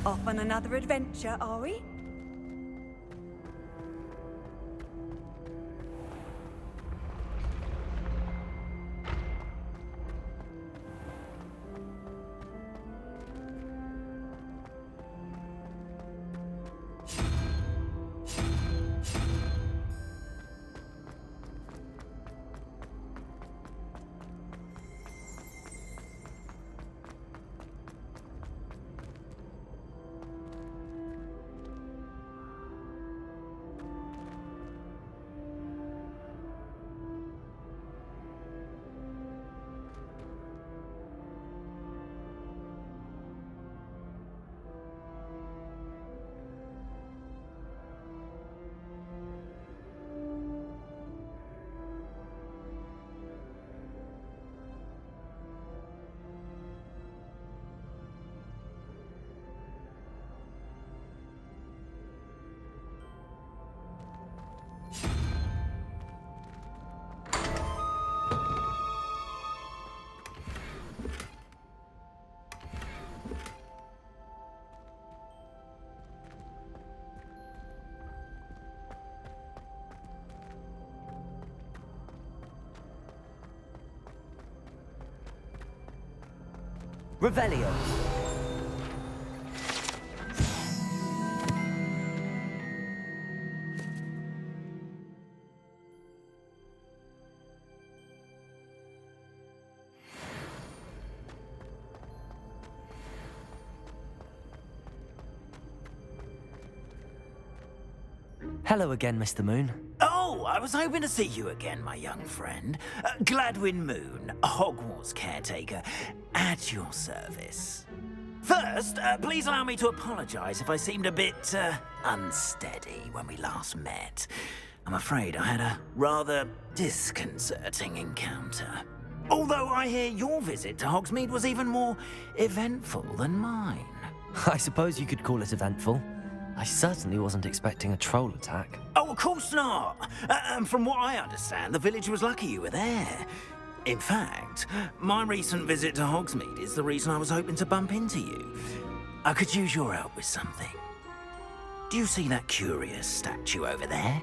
Off on another adventure, are we? Revelio. Hello again, Mr. Moon. Oh, I was hoping to see you again, my young friend. Gladwin Moon, Hogwarts caretaker, at your service. First, please allow me to apologize if I seemed a bit, unsteady when we last met. I'm afraid I had a rather disconcerting encounter. Although I hear your visit to Hogsmeade was even more eventful than mine. I suppose you could call it eventful. I certainly wasn't expecting a troll attack. Oh, of course not. From what I understand, the village was lucky you were there. In fact, my recent visit to Hogsmeade is the reason I was hoping to bump into you. I could use your help with something. Do you see that curious statue over there?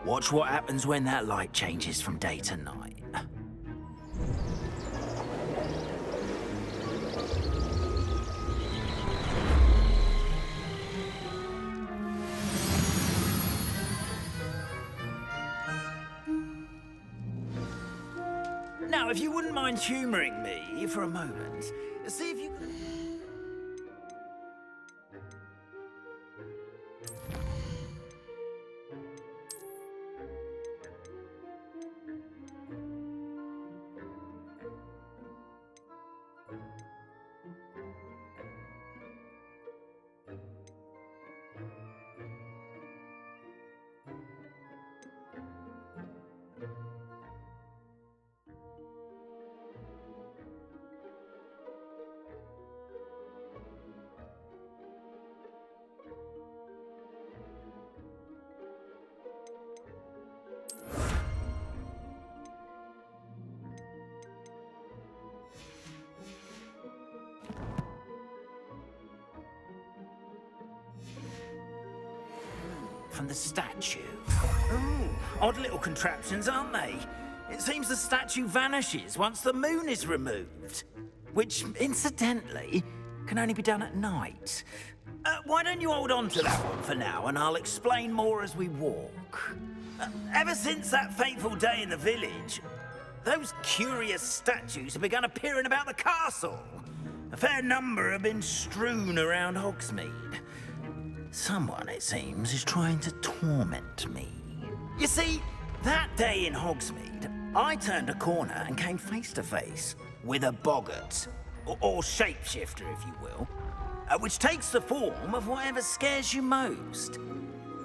Watch what happens when that light changes from day to night. Now, if you wouldn't mind humoring me for a moment, see if you could... From the statue. Ooh, odd little contraptions, aren't they? It seems the statue vanishes once the moon is removed. Which, incidentally, can only be done at night. Why don't you hold on to that one for now, and I'll explain more as we walk. Ever since that fateful day in the village, those curious statues have begun appearing about the castle. A fair number have been strewn around Hogsmeade. Someone, it seems, is trying to torment me. You see, that day in Hogsmeade, I turned a corner and came face to face with a boggart, or shapeshifter, if you will, which takes the form of whatever scares you most.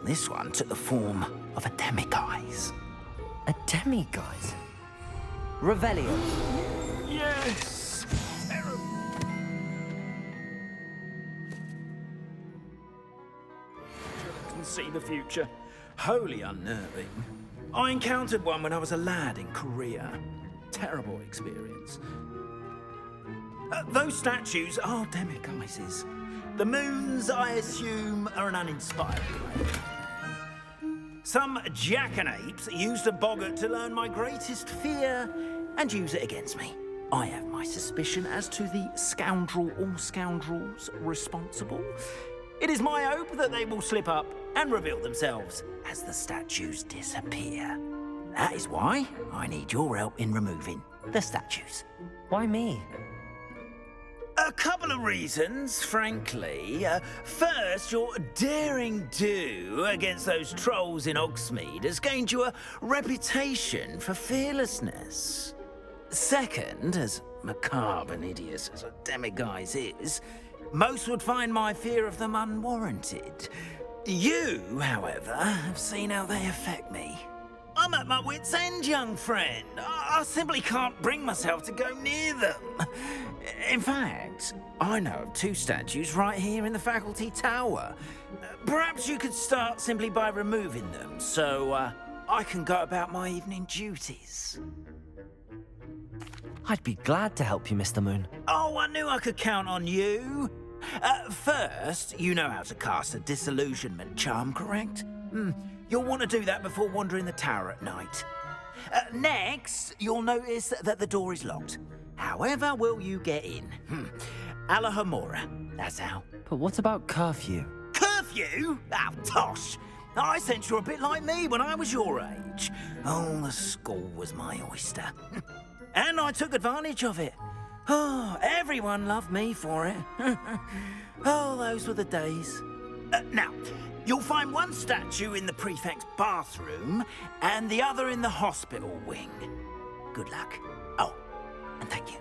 This one took the form of a demiguise. A demiguise? Revelio. Yes! See the future. Wholly unnerving. I encountered one when I was a lad in Korea. Terrible experience. Those statues are demiguises. The moons, I assume, are an uninspired play. Some jackanapes used a boggart to learn my greatest fear and use it against me. I have my suspicion as to the scoundrel or scoundrels responsible. It is my hope that they will slip up and reveal themselves as the statues disappear. That is why I need your help in removing the statues. Why me? A couple of reasons, frankly. First, your daring do against those trolls in Hogsmeade has gained you a reputation for fearlessness. Second, as macabre and hideous as a demiguise is, most would find my fear of them unwarranted. You, however, have seen how they affect me. I'm at my wit's end, young friend. I simply can't bring myself to go near them. In fact, I know of 2 statues right here in the faculty tower. Perhaps you could start simply by removing them, so I can go about my evening duties. I'd be glad to help you, Mr. Moon. Oh, I knew I could count on you. First, you know how to cast a disillusionment charm, correct? You'll want to do that before wandering the tower at night. Next, you'll notice that the door is locked. However will you get in? Alahomora, that's how. But what about curfew? Curfew? Oh, tosh. I sense you're a bit like me when I was your age. Oh, the school was my oyster. And I took advantage of it. Oh, everyone loved me for it. Oh, those were the days. Now, you'll find one statue in the prefect's bathroom and the other in the hospital wing. Good luck. Oh, and thank you.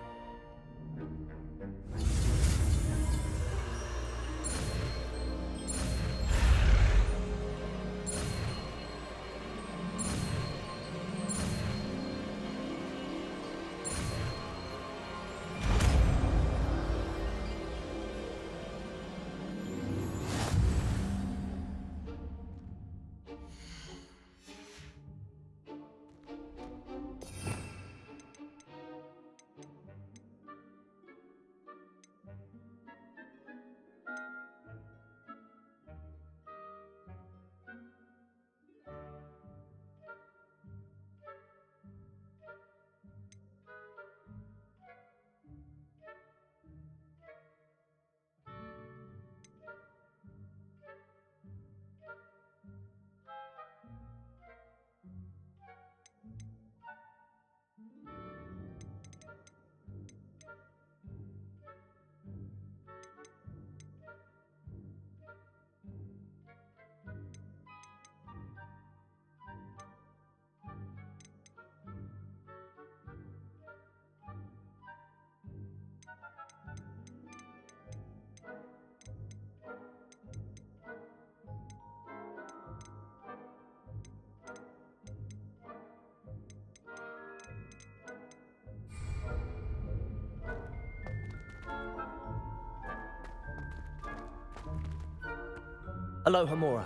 Alohomora.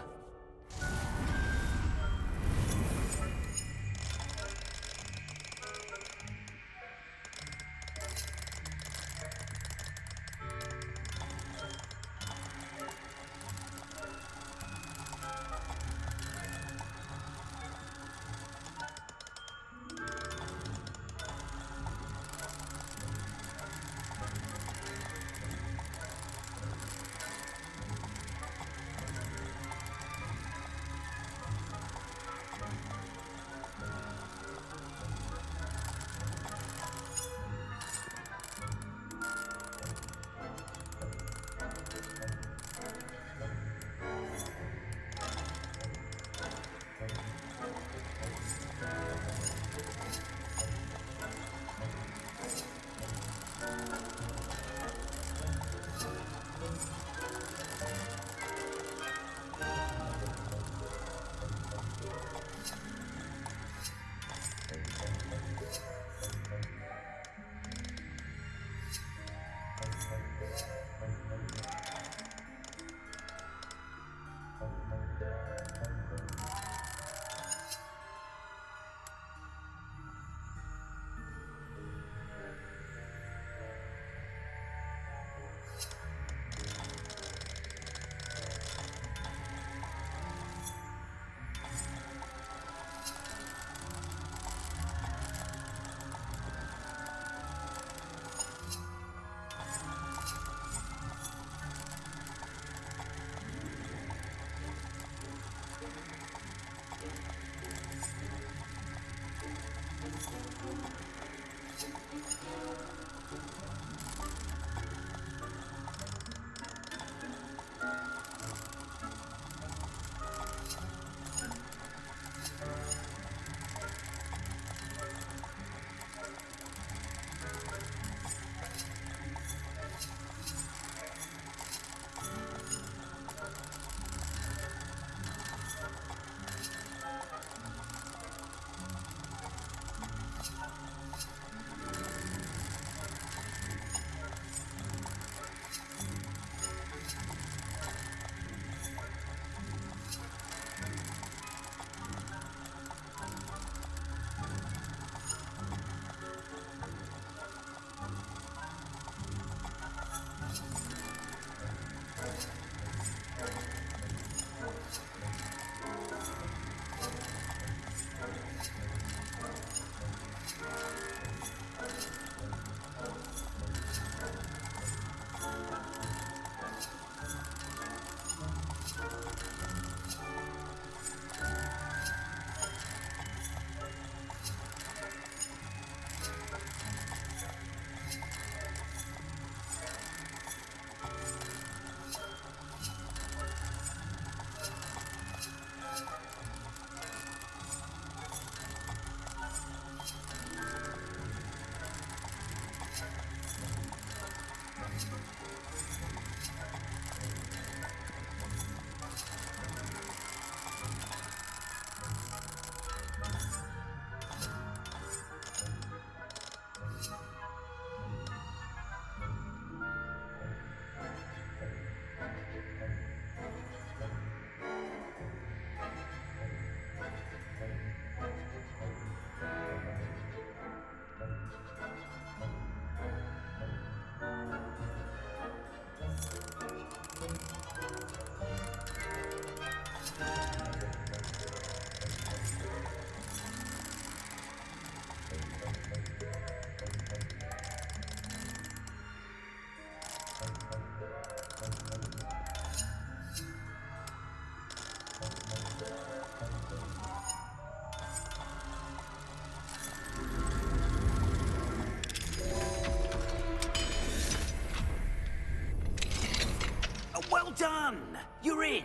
done! You're in!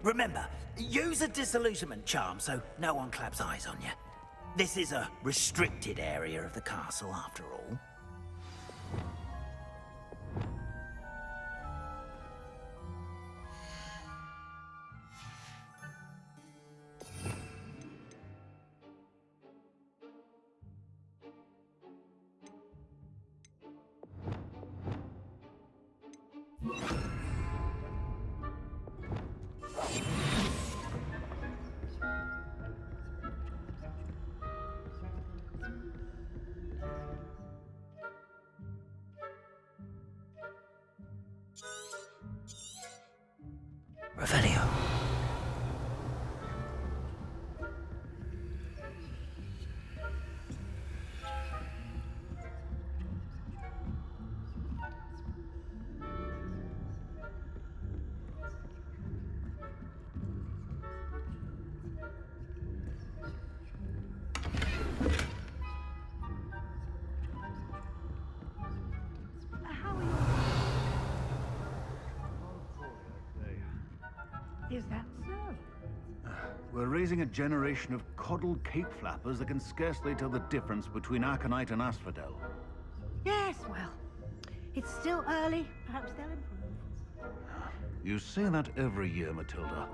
Remember, use a disillusionment charm so no one claps eyes on you. This is a restricted area of the castle, after all. Revelio. How are you? Is that so? We're raising a generation of coddled cape flappers that can scarcely tell the difference between Aconite and Asphodel. Yes, well, it's still early. Perhaps they'll improve. You say that every year, Matilda.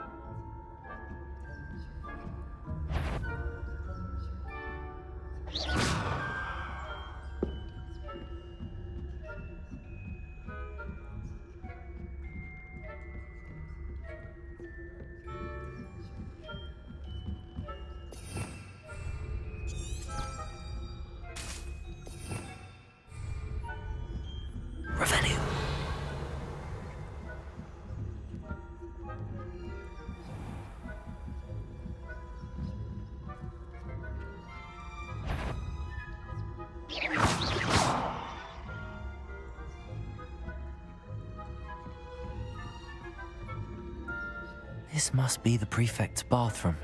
Revelio. This must be the prefect's bathroom.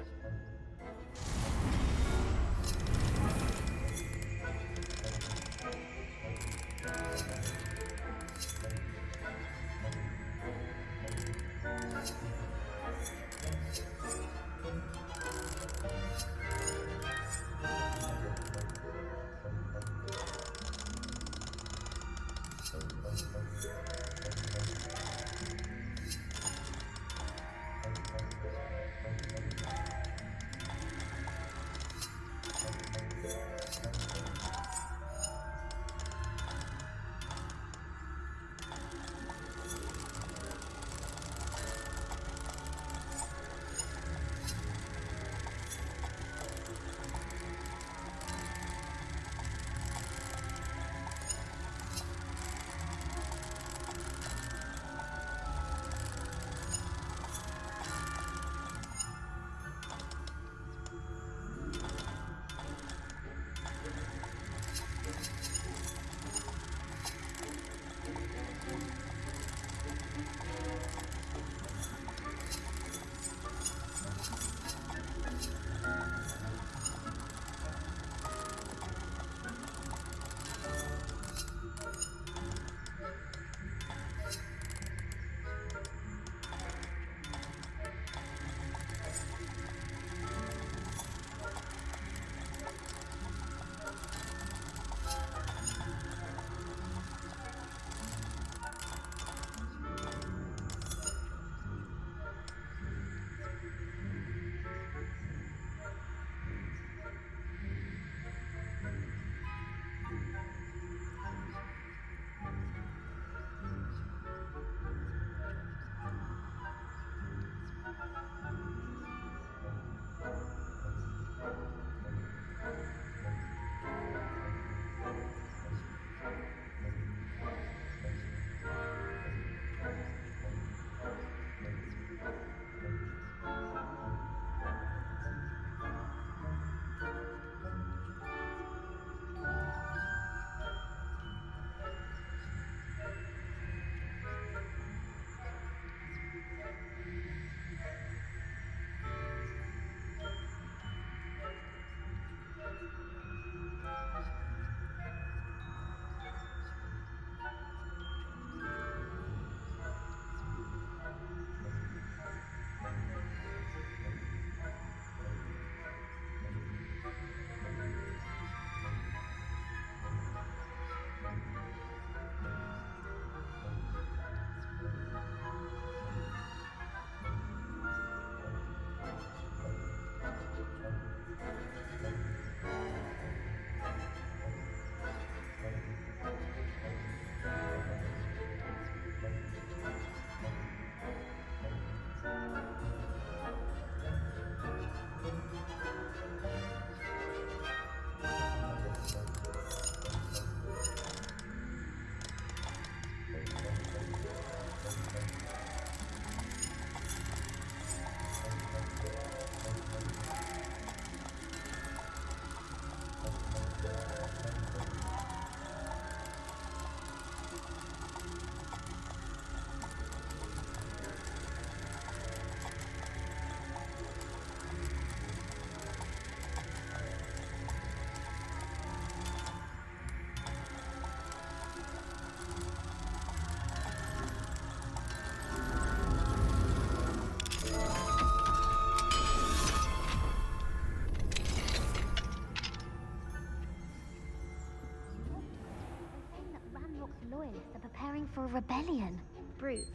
rebellion. Brute.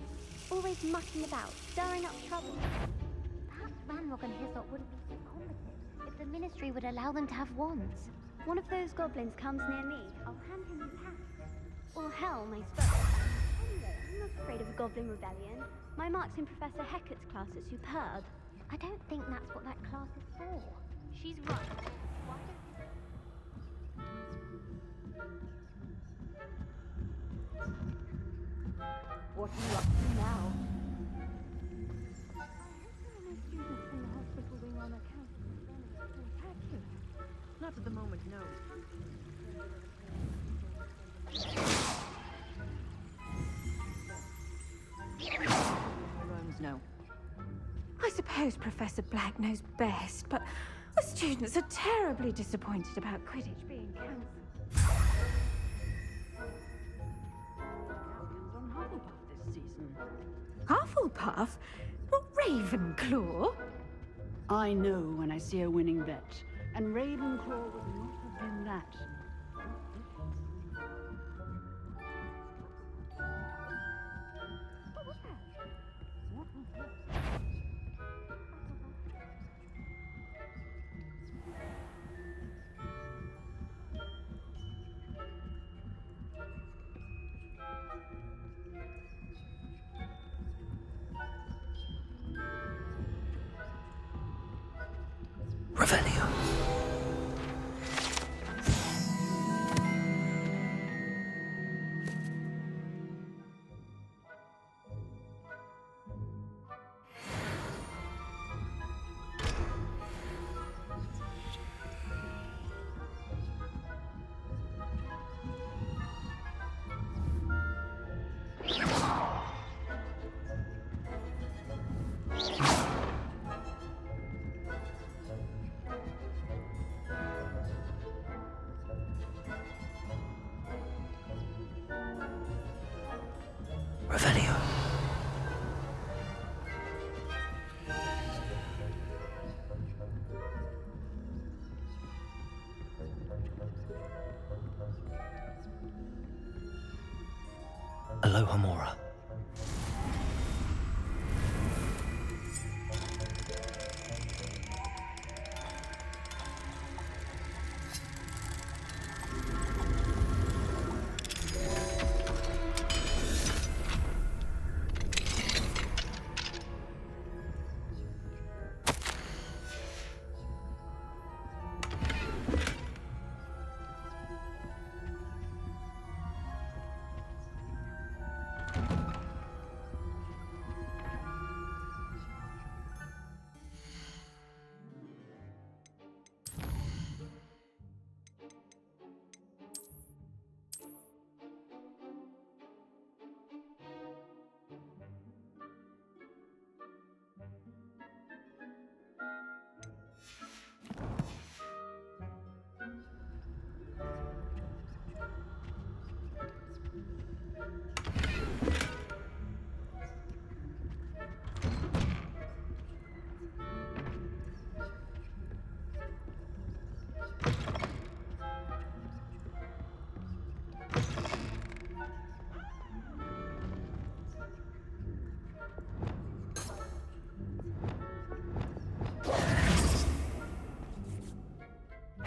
Always mucking about, stirring up trouble. Perhaps Ranrock and Hyssop wouldn't be so combative if the Ministry would allow them to have wands. One of those goblins comes near me, I'll hand him his hat. Or hell, my spurs. Anyway, I'm not afraid of a goblin rebellion. My marks in Professor Hecat's class are superb. I don't think that's what that class is for. She's right. Why don't What are you up to now? I hope there are no students in the hospital wing on account of the Spanish attack you. Not at the moment, no. Rooms, no. I suppose Professor Black knows best, but the students are terribly disappointed about Quidditch being cancelled. Captain's on Hufflepuff this season. Hufflepuff? Not Ravenclaw? I know when I see a winning bet, and Ravenclaw would not have been that. Revelio. Revelio. Aloha Mora.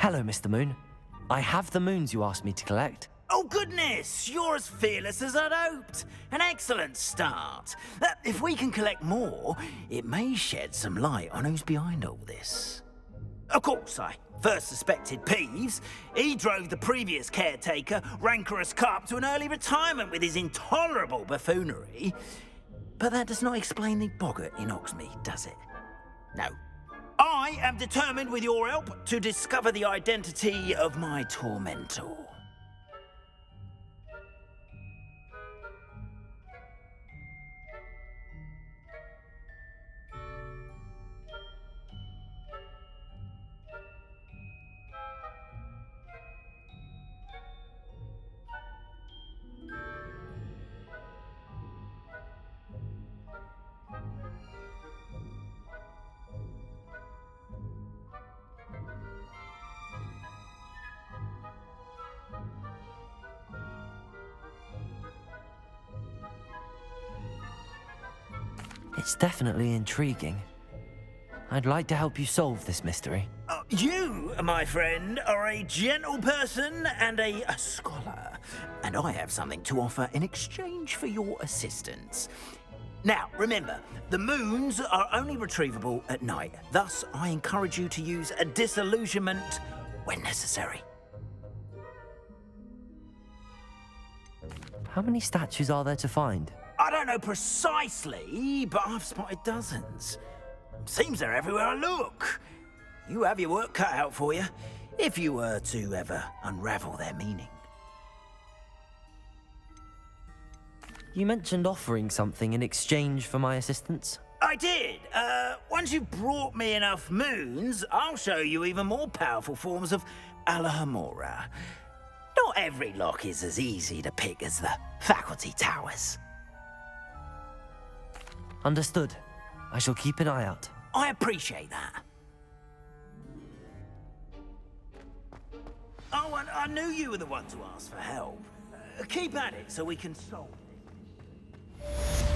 Hello, Mr. Moon. I have the moons you asked me to collect. Oh, goodness! You're as fearless as I'd hoped. An excellent start. If we can collect more, it may shed some light on who's behind all this. Of course, I first suspected Peeves. He drove the previous caretaker, Rancorous Carp, to an early retirement with his intolerable buffoonery. But that does not explain the boggart in Hogsmeade, does it? No. I am determined, with your help, to discover the identity of my tormentor. It's definitely intriguing. I'd like to help you solve this mystery. You, my friend, are a gentle person and a scholar, and I have something to offer in exchange for your assistance. Now, remember, the moons are only retrievable at night. Thus, I encourage you to use a disillusionment when necessary. How many statues are there to find? I don't know precisely, but I've spotted dozens. Seems they're everywhere I look. You have your work cut out for you, if you were to ever unravel their meaning. You mentioned offering something in exchange for my assistance. I did. Once you've brought me enough moons, I'll show you even more powerful forms of Alohomora. Not every lock is as easy to pick as the faculty towers. Understood. I shall keep an eye out. I appreciate that. Oh, and I knew you were the one to ask for help. Keep at it so we can solve this.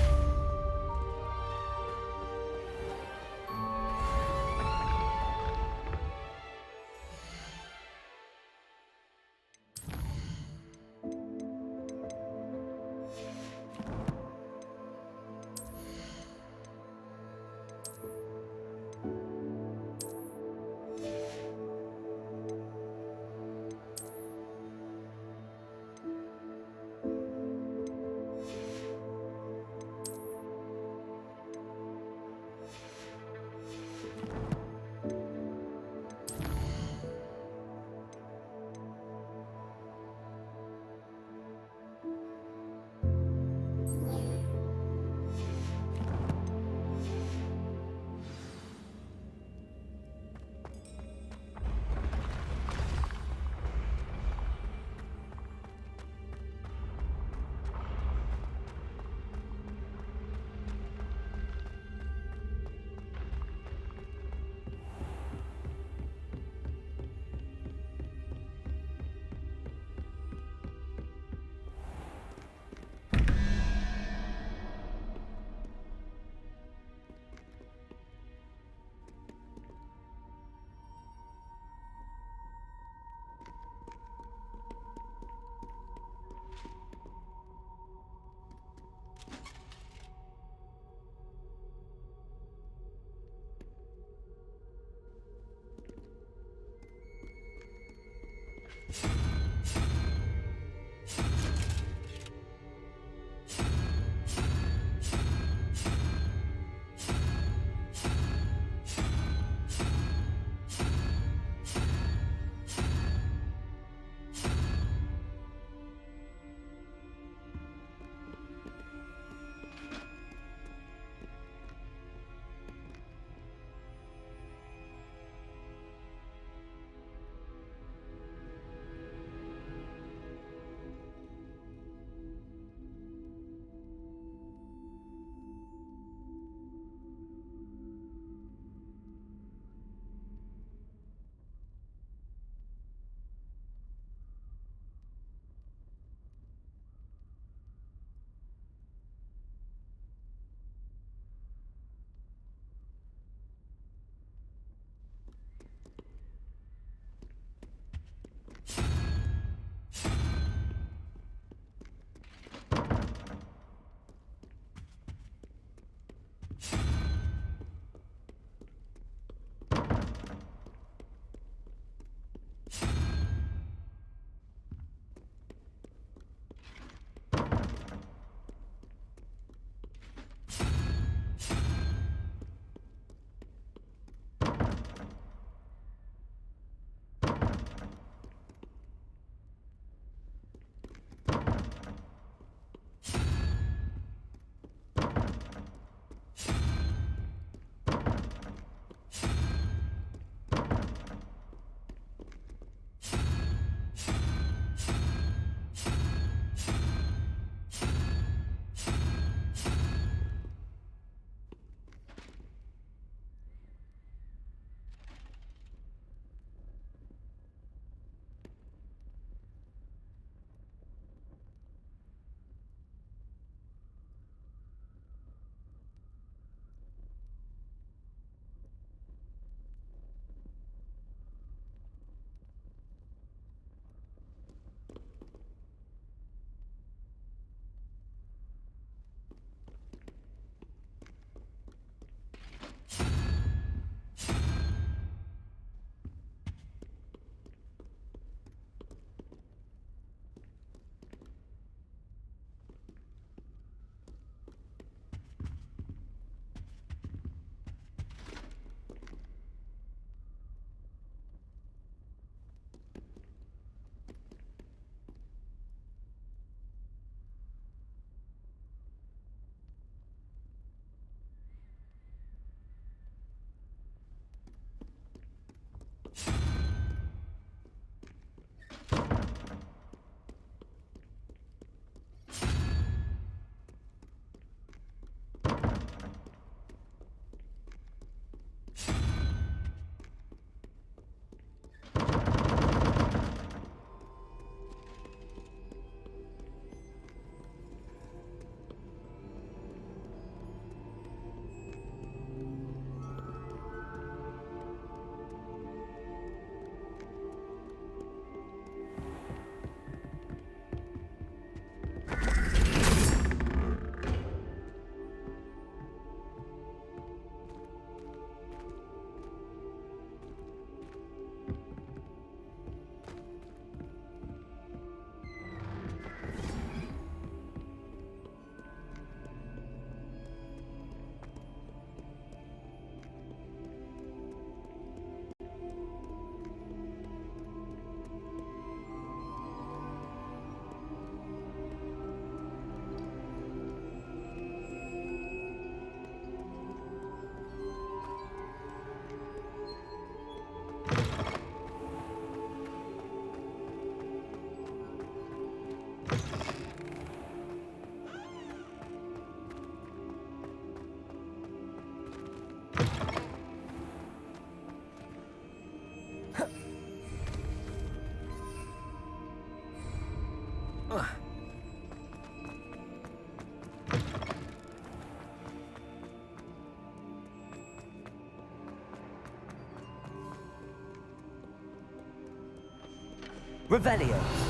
Revelio.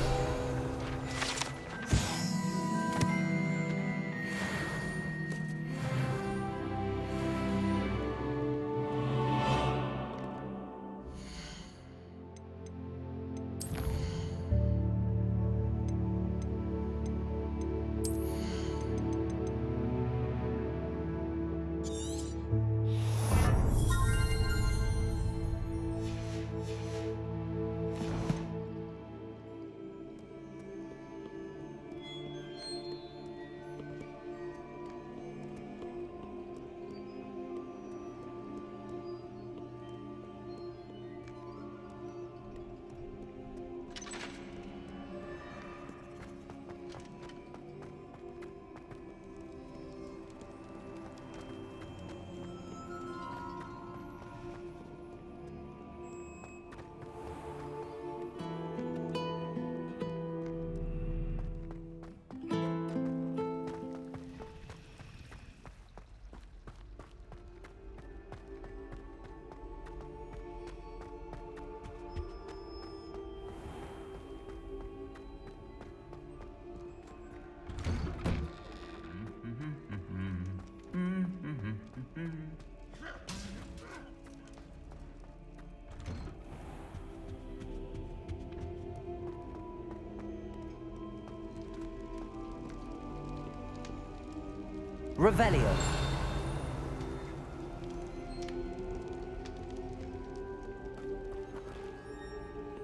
Revelio.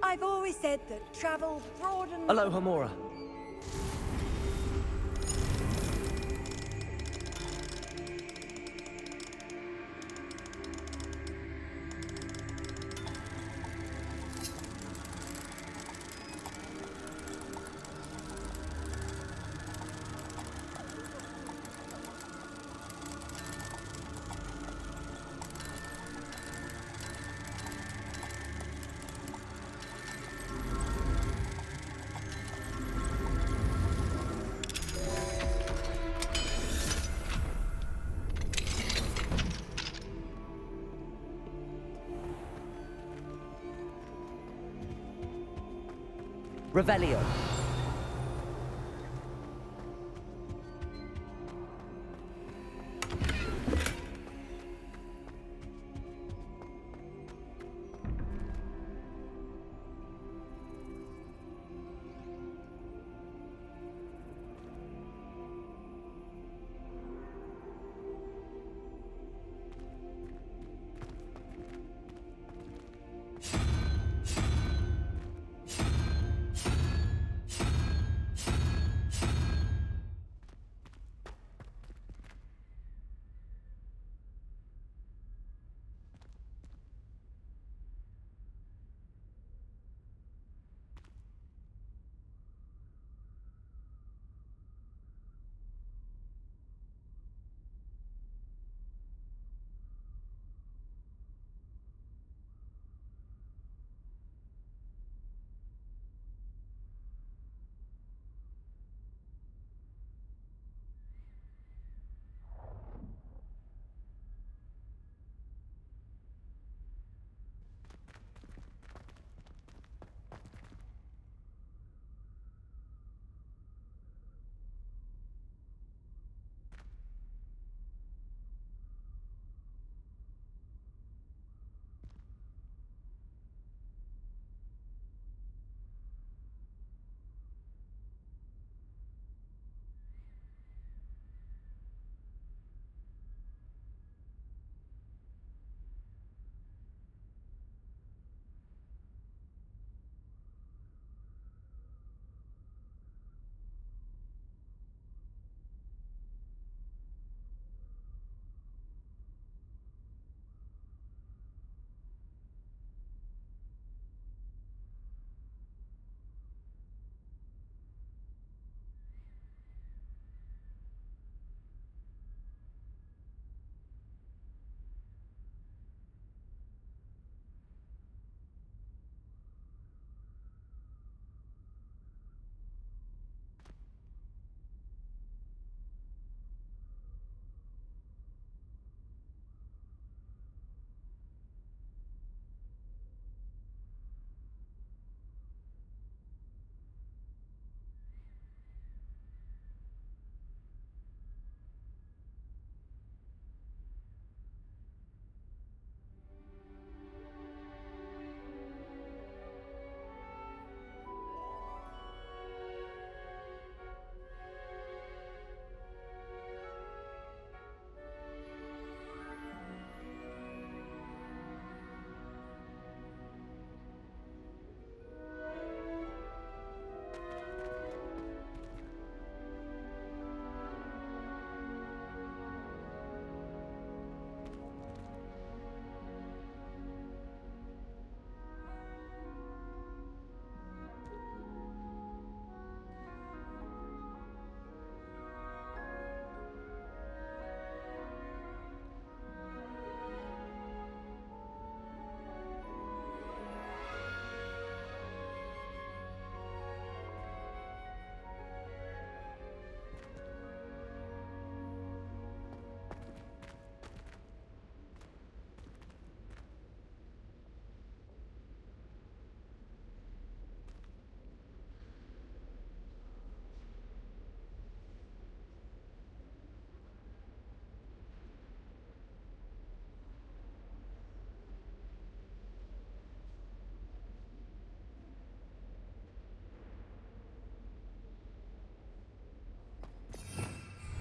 I've always said that travel broadens... Aloha Mora. Revelio.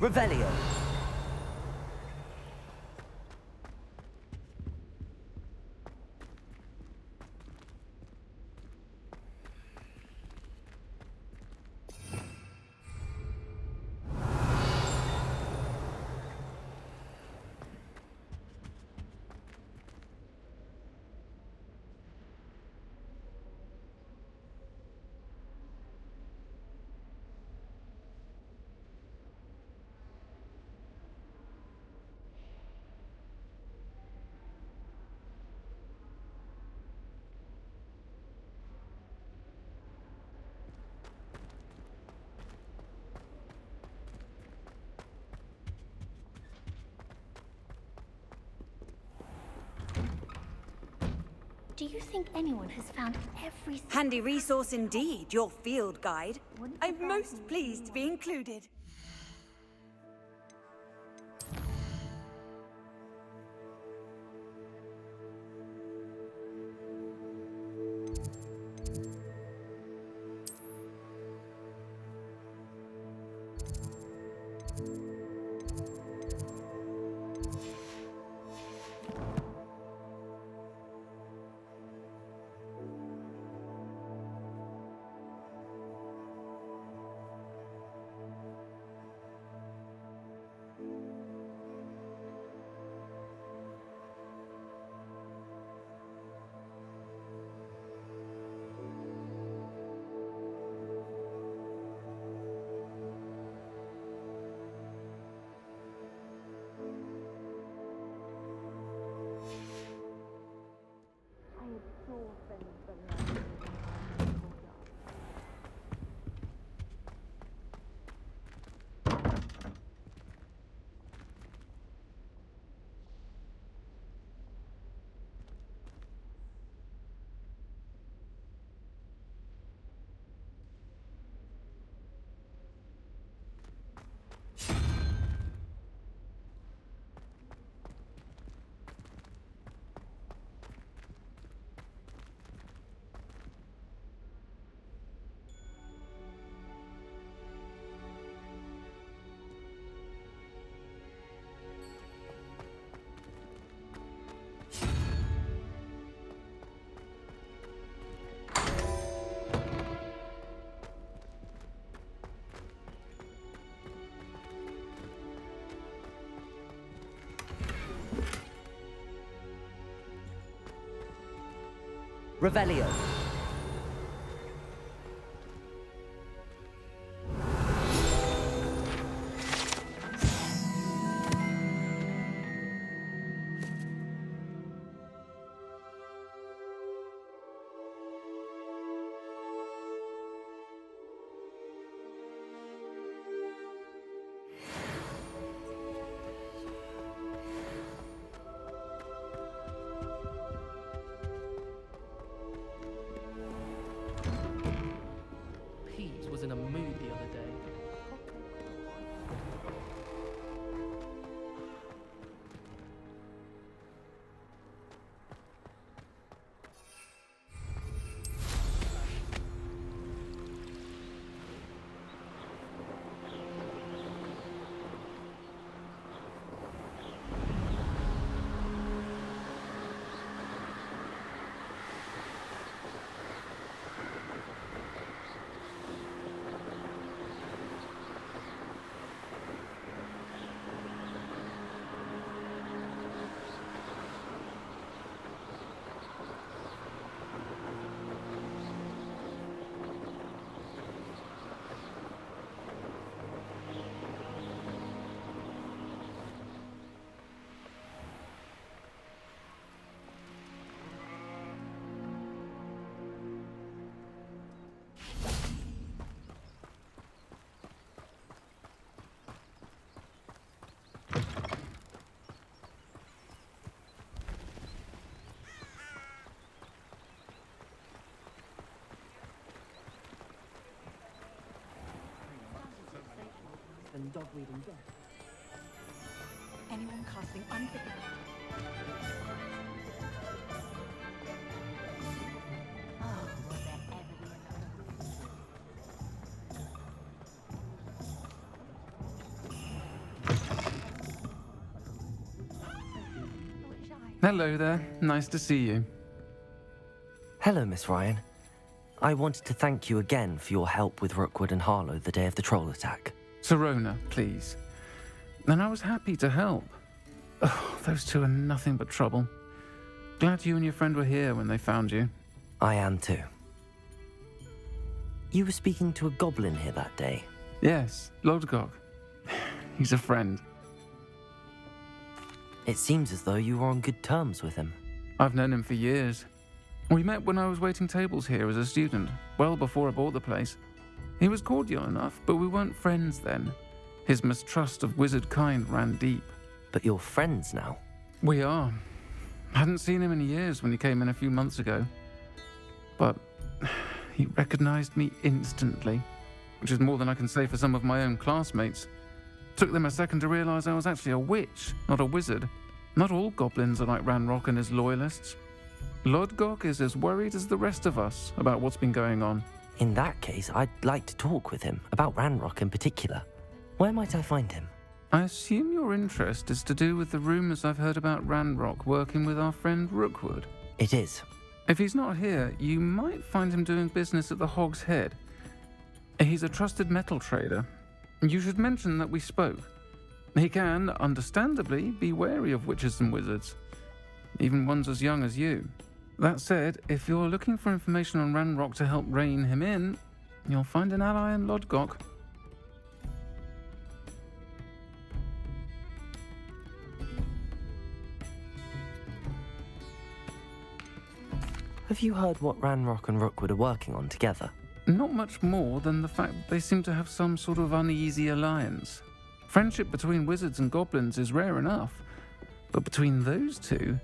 Revelio. Do you think anyone has found every... Handy resource indeed, your field guide. I'm most pleased to be included. Revelio. Pete was in a mood the other day. And dogweed and death. Anyone casting unforgiving? Oh, will there ever be another? Hello there. Nice to see you. Hello, Miss Ryan. I wanted to thank you again for your help with Rookwood and Harlow the day of the troll attack. Sirona, please. And I was happy to help. Oh, those two are nothing but trouble. Glad you and your friend were here when they found you. I am too. You were speaking to a goblin here that day. Yes, Lodgok. He's a friend. It seems as though you were on good terms with him. I've known him for years. We met when I was waiting tables here as a student, well before I bought the place. He was cordial enough, but we weren't friends then. His mistrust of wizard kind ran deep. But you're friends now? We are. Hadn't seen him in years when he came in a few months ago. But he recognized me instantly, which is more than I can say for some of my own classmates. Took them a second to realize I was actually a witch, not a wizard. Not all goblins are like Ranrock and his loyalists. Lodgok is as worried as the rest of us about what's been going on. In that case, I'd like to talk with him, about Ranrock in particular. Where might I find him? I assume your interest is to do with the rumors I've heard about Ranrock working with our friend Rookwood. It is. If he's not here, you might find him doing business at the Hog's Head. He's a trusted metal trader. You should mention that we spoke. He can, understandably, be wary of witches and wizards, even ones as young as you. That said, if you're looking for information on Ranrock to help rein him in, you'll find an ally in Lodgok. Have you heard what Ranrock and Rookwood are working on together? Not much more than the fact that they seem to have some sort of uneasy alliance. Friendship between wizards and goblins is rare enough, but between those two,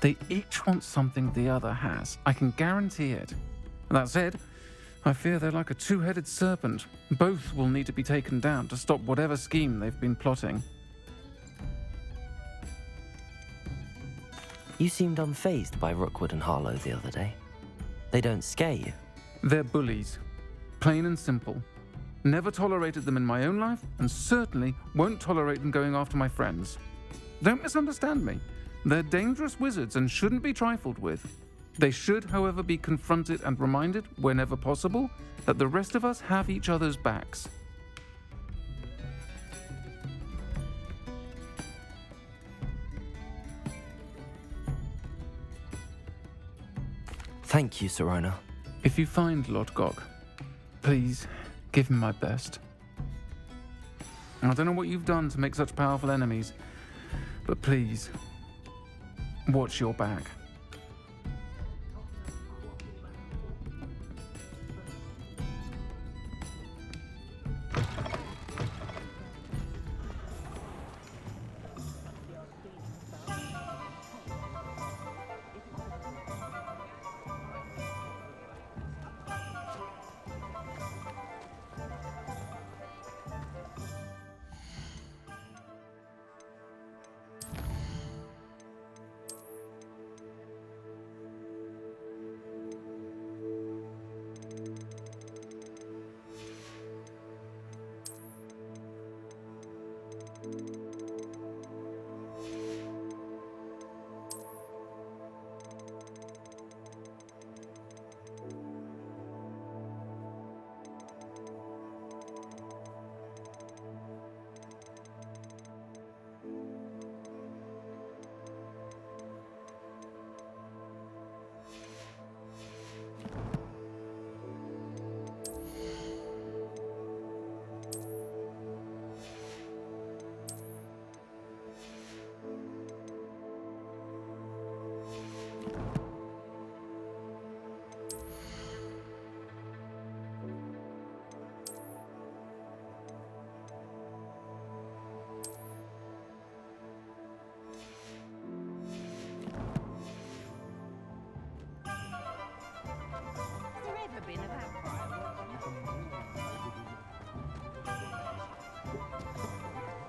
they each want something the other has. I can guarantee it. That said, I fear they're like a two-headed serpent. Both will need to be taken down to stop whatever scheme they've been plotting. You seemed unfazed by Rookwood and Harlow the other day. They don't scare you. They're bullies. Plain and simple. Never tolerated them in my own life, and certainly won't tolerate them going after my friends. Don't misunderstand me. They're dangerous wizards and shouldn't be trifled with. They should, however, be confronted and reminded, whenever possible, that the rest of us have each other's backs. Thank you, Sirona. If you find Lodgok, please give him my best. I don't know what you've done to make such powerful enemies, but please, watch your back.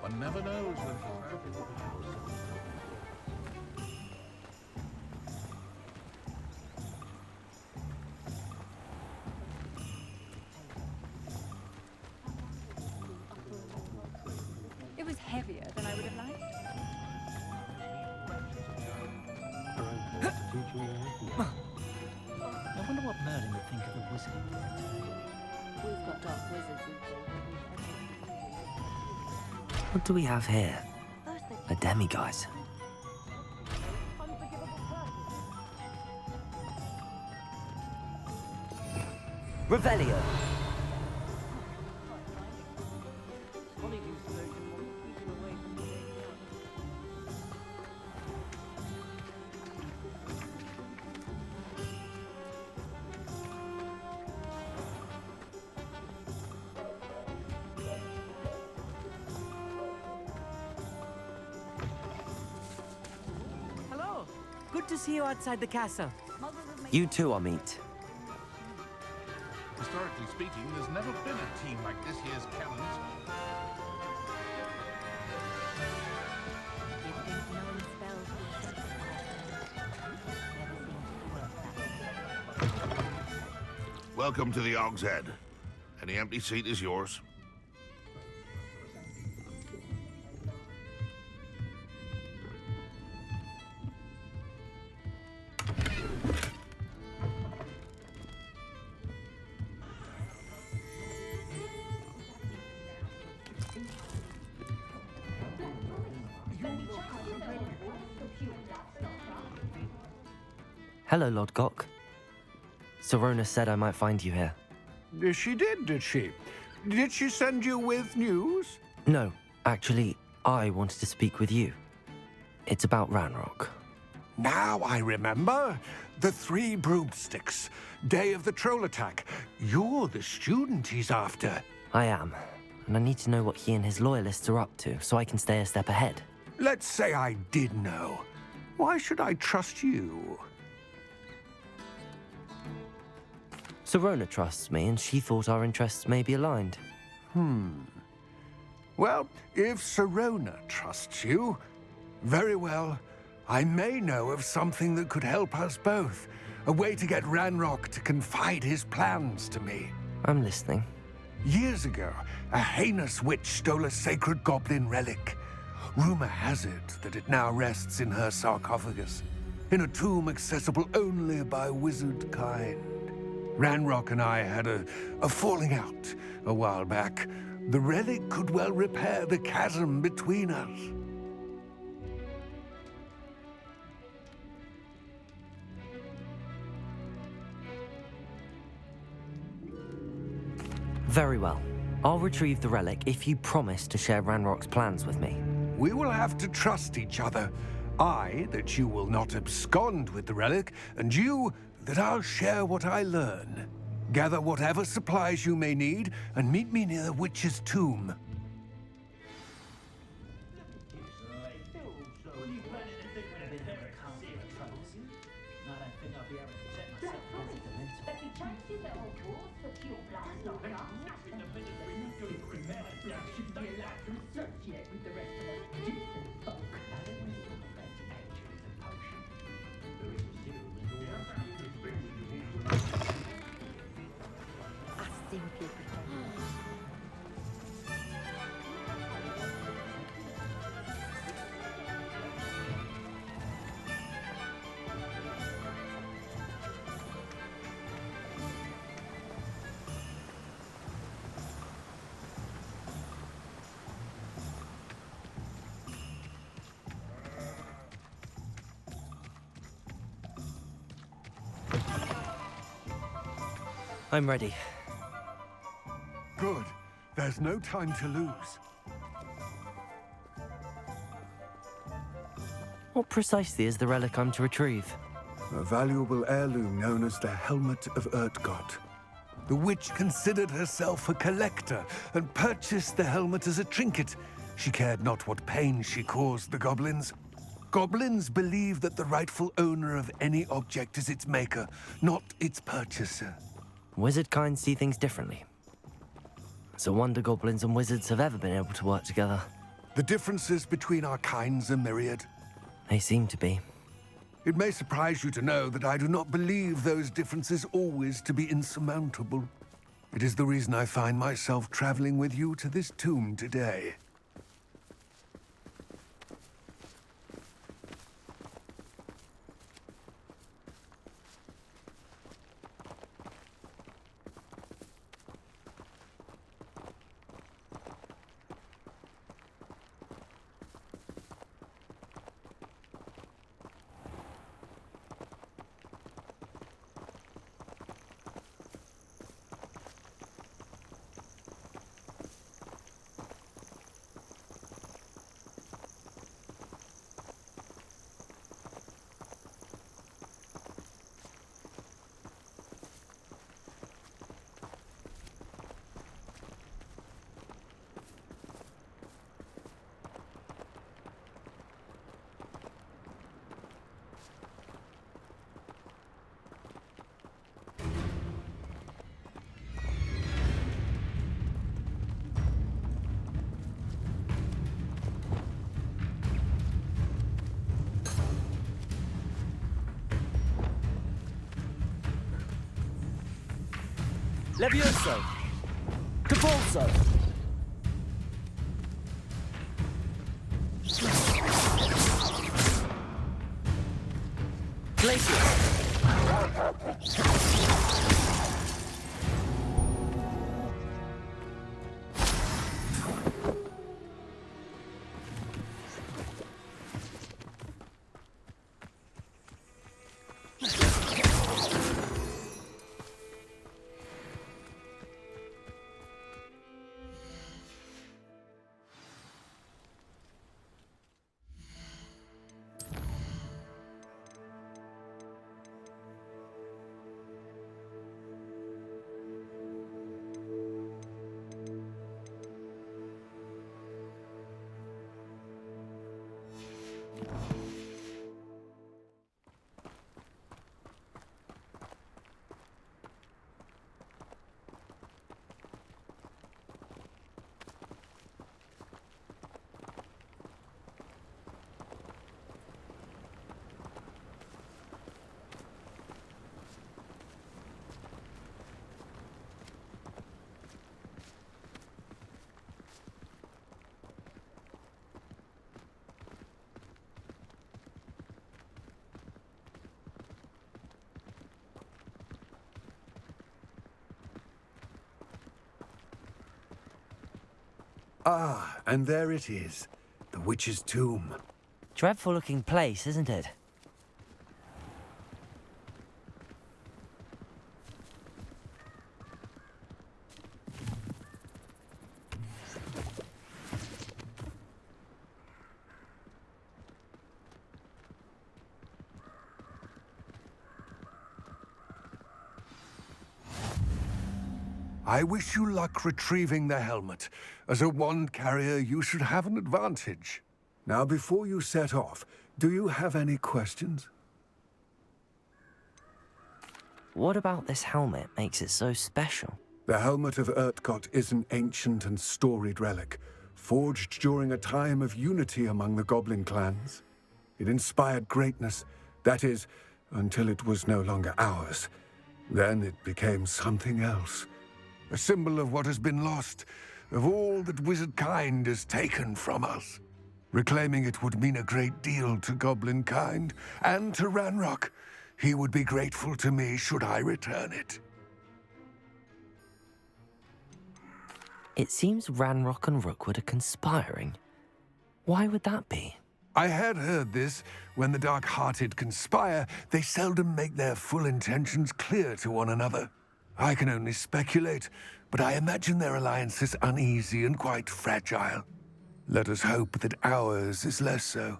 One never knows when It was heavier than I would have liked. I wonder what Merlin would think of the wizard. We've got dark wizards in What do we have here? A demiguise. Revelio. Hello. Good to see you outside the castle. You too, Amit. Historically speaking, there's never been a team like this year's Kellens. Welcome to the Og's Head. Any empty seat is yours. Hello, Lord Gok. Sorona said I might find you here. She did she? Did she send you with news? No, actually, I wanted to speak with you. It's about Ranrock. Now I remember. The 3 broomsticks. Day of the troll attack. You're the student he's after. I am, and I need to know what he and his loyalists are up to so I can stay a step ahead. Let's say I did know. Why should I trust you? Sorona trusts me, and she thought our interests may be aligned. Well, if Sorona trusts you, very well. I may know of something that could help us both. A way to get Ranrock to confide his plans to me. I'm listening. Years ago, a heinous witch stole a sacred goblin relic. Rumor has it that it now rests in her sarcophagus, in a tomb accessible only by wizard kind. Ranrock and I had a falling out a while back. The relic could well repair the chasm between us. Very well. I'll retrieve the relic if you promise to share Ranrock's plans with me. We will have to trust each other. I, that you will not abscond with the relic, and you, that I'll share what I learn. Gather whatever supplies you may need, and meet me near the witch's tomb. I'm ready. Good. There's no time to lose. What precisely is the relic I'm to retrieve? A valuable heirloom known as the Helmet of Urtgott. The witch considered herself a collector and purchased the helmet as a trinket. She cared not what pain she caused the goblins. Goblins believe that the rightful owner of any object is its maker, not its purchaser. Wizard kind see things differently. It's a wonder goblins and wizards have ever been able to work together. The differences between our kinds are myriad. They seem to be. It may surprise you to know that I do not believe those differences always to be insurmountable. It is the reason I find myself traveling with you to this tomb today. Levioso! Capulso! Glacius! Ah, and there it is. The witch's tomb. Dreadful looking place, isn't it? I wish you luck retrieving the helmet. As a wand carrier, you should have an advantage. Now, before you set off, do you have any questions? What about this helmet makes it so special? The helmet of Urtkot is an ancient and storied relic, forged during a time of unity among the goblin clans. It inspired greatness, that is, until it was no longer ours. Then it became something else. A symbol of what has been lost, of all that wizard kind has taken from us. Reclaiming it would mean a great deal to goblin kind, and to Ranrock. He would be grateful to me should I return it. It seems Ranrock and Rookwood are conspiring. Why would that be? I had heard this. When the dark-hearted conspire, they seldom make their full intentions clear to one another. I can only speculate, but I imagine their alliance is uneasy and quite fragile. Let us hope that ours is less so.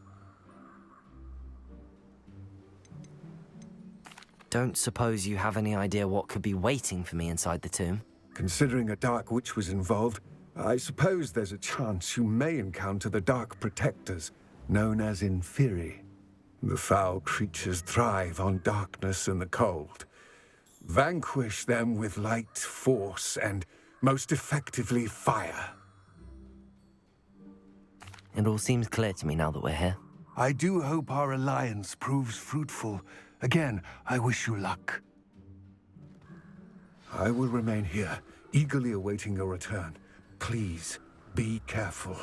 Don't suppose you have any idea what could be waiting for me inside the tomb? Considering a Dark Witch was involved, I suppose there's a chance you may encounter the Dark Protectors, known as Inferi. The foul creatures thrive on darkness and the cold. Vanquish them with light, force, and, most effectively, fire. It all seems clear to me now that we're here. I do hope our alliance proves fruitful. Again, I wish you luck. I will remain here, eagerly awaiting your return. Please, be careful.